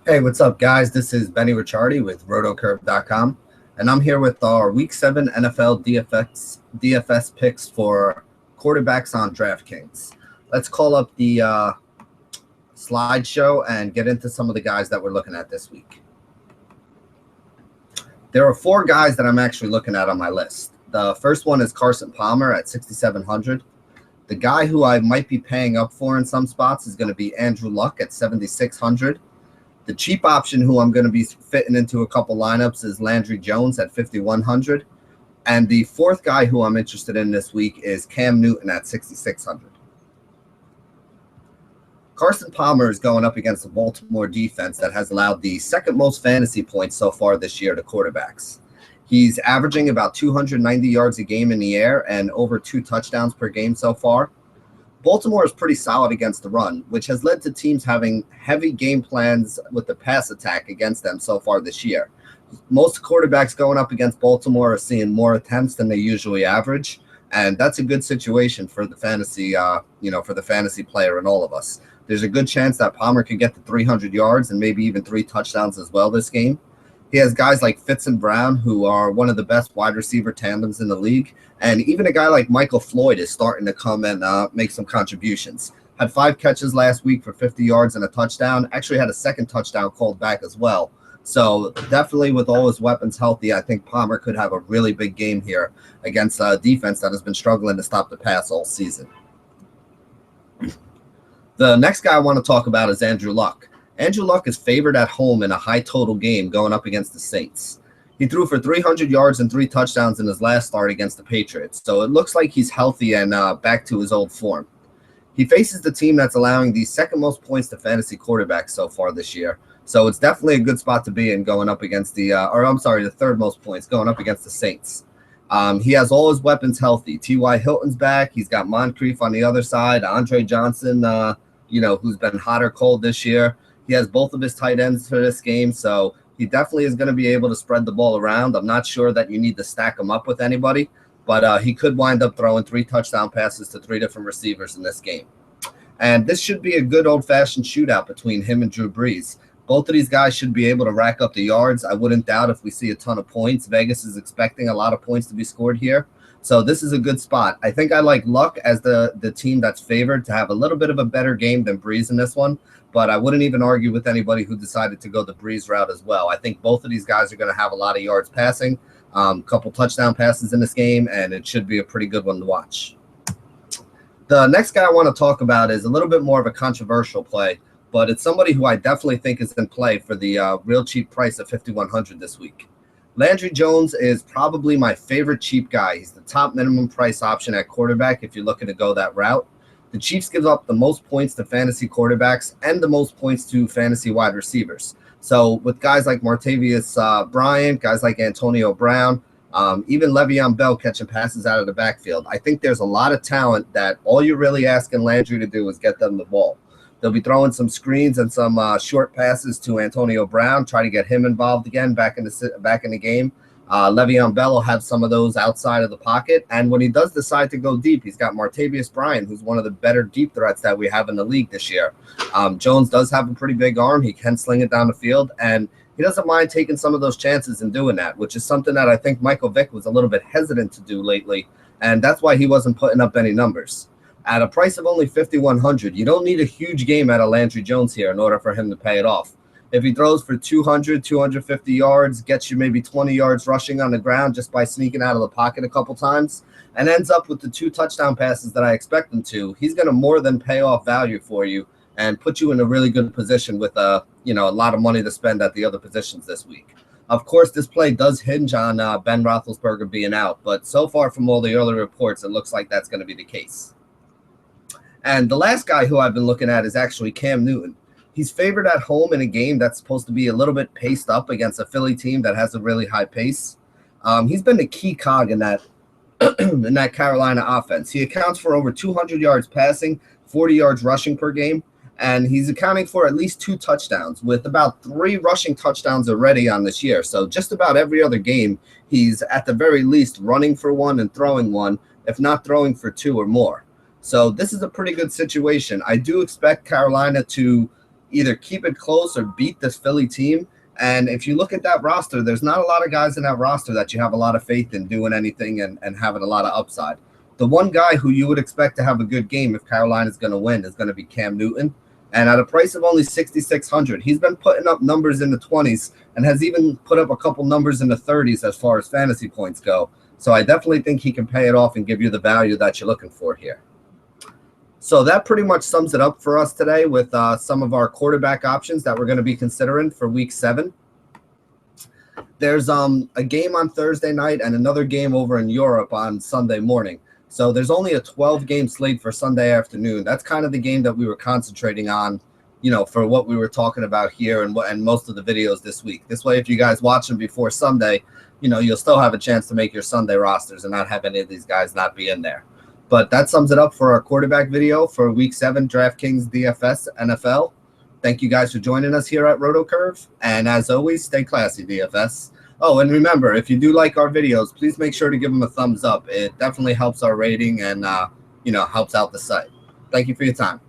Hey, what's up, guys? This is Benny Ricciardi with rotocurve.com, and I'm here with our Week 7 NFL DFS picks for quarterbacks on DraftKings. Let's call up the slideshow and get into some of the guys that we're looking at this week. There are 4 guys that I'm actually looking at on my list. The first one is Carson Palmer at 6,700. The guy who I might be paying up for in some spots is going to be Andrew Luck at 7,600. The cheap option who I'm going to be fitting into a couple lineups is Landry Jones at 5,100. And the fourth guy who I'm interested in this week is Cam Newton at 6,600. Carson Palmer is going up against the Baltimore defense that has allowed the second most fantasy points so far this year to quarterbacks. He's averaging about 290 yards a game in the air and over 2 touchdowns per game so far. Baltimore is pretty solid against the run, which has led to teams having heavy game plans with the pass attack against them so far this year. Most quarterbacks going up against Baltimore are seeing more attempts than they usually average, and that's a good situation for the fantasy, for the fantasy player and all of us. There's a good chance that Palmer could get to 300 yards and maybe even 3 touchdowns as well this game. He has guys like Fitz and Brown, who are one of the best wide receiver tandems in the league. And even a guy like Michael Floyd is starting to come and make some contributions. Had 5 catches last week for 50 yards and a touchdown. Actually had a second touchdown called back as well. So definitely with all his weapons healthy, I think Palmer could have a really big game here against a defense that has been struggling to stop the pass all season. The next guy I want to talk about is Andrew Luck. Andrew Luck is favored at home in a high total game going up against the Saints. He threw for 300 yards and 3 touchdowns in his last start against the Patriots, so it looks like he's healthy and back to his old form. He faces the team that's allowing the second most points to fantasy quarterbacks so far this year, so it's definitely a good spot to be in going up against the third most points going up against the Saints. He has all his weapons healthy. T.Y. Hilton's back. He's got Moncrief on the other side. Andre Johnson, who's been hot or cold this year. He has both of his tight ends for this game, so he definitely is going to be able to spread the ball around. I'm not sure that you need to stack him up with anybody, but he could wind up throwing 3 touchdown passes to 3 different receivers in this game. And this should be a good old-fashioned shootout between him and Drew Brees. Both of these guys should be able to rack up the yards. I wouldn't doubt if we see a ton of points. Vegas is expecting a lot of points to be scored here. So this is a good spot. I think I like Luck as the team that's favored to have a little bit of a better game than Brees in this one. But I wouldn't even argue with anybody who decided to go the Brees route as well. I think both of these guys are going to have a lot of yards passing, a couple touchdown passes in this game, and it should be a pretty good one to watch. The next guy I want to talk about is a little bit more of a controversial play, but it's somebody who I definitely think is in play for the real cheap price of $5,100 this week. Landry Jones is probably my favorite cheap guy. He's the top minimum price option at quarterback if you're looking to go that route. The Chiefs give up the most points to fantasy quarterbacks and the most points to fantasy wide receivers. So with guys like Martavius Bryant, guys like Antonio Brown, even Le'Veon Bell catching passes out of the backfield, I think there's a lot of talent that all you're really asking Landry to do is get them the ball. They'll be throwing some screens and some short passes to Antonio Brown, try to get him involved again back in the game. Le'Veon Bell will have some of those outside of the pocket. And when he does decide to go deep, he's got Martavius Bryant, who's one of the better deep threats that we have in the league this year. Jones does have a pretty big arm. He can sling it down the field, and he doesn't mind taking some of those chances and doing that, which is something that I think Michael Vick was a little bit hesitant to do lately, and that's why he wasn't putting up any numbers. At a price of only $5,100, you don't need a huge game out of Landry Jones here in order for him to pay it off. If he throws for 200, 250 yards, gets you maybe 20 yards rushing on the ground just by sneaking out of the pocket a couple times, and ends up with the 2 touchdown passes that I expect him to, he's going to more than pay off value for you and put you in a really good position with a lot of money to spend at the other positions this week. Of course, this play does hinge on Ben Roethlisberger being out, but so far from all the early reports, it looks like that's going to be the case. And the last guy who I've been looking at is actually Cam Newton. He's favored at home in a game that's supposed to be a little bit paced up against a Philly team that has a really high pace. He's been the key cog in that in that Carolina offense. He accounts for over 200 yards passing, 40 yards rushing per game, and he's accounting for at least 2 touchdowns with about 3 rushing touchdowns already on this year. So just about every other game, he's at the very least running for 1 and throwing 1, if not throwing for 2 or more. So this is a pretty good situation. I do expect Carolina to either keep it close or beat this Philly team. And if you look at that roster, there's not a lot of guys in that roster that you have a lot of faith in doing anything and having a lot of upside. The one guy who you would expect to have a good game if Carolina's going to win is going to be Cam Newton. And at a price of only $6,600, he's been putting up numbers in the 20s and has even put up a couple numbers in the 30s as far as fantasy points go. So I definitely think he can pay it off and give you the value that you're looking for here. So that pretty much sums it up for us today with some of our quarterback options that we're going to be considering for Week 7. There's a game on Thursday night and another game over in Europe on Sunday morning. So there's only a 12-game slate for Sunday afternoon. That's kind of the game that we were concentrating on, for what we were talking about here and most of the videos this week. This way, if you guys watch them before Sunday, you'll still have a chance to make your Sunday rosters and not have any of these guys not be in there. But that sums it up for our quarterback video for Week 7 DraftKings DFS NFL. Thank you guys for joining us here at RotoCurve. And as always, stay classy, DFS. Oh, and remember, if you do like our videos, please make sure to give them a thumbs up. It definitely helps our rating and, helps out the site. Thank you for your time.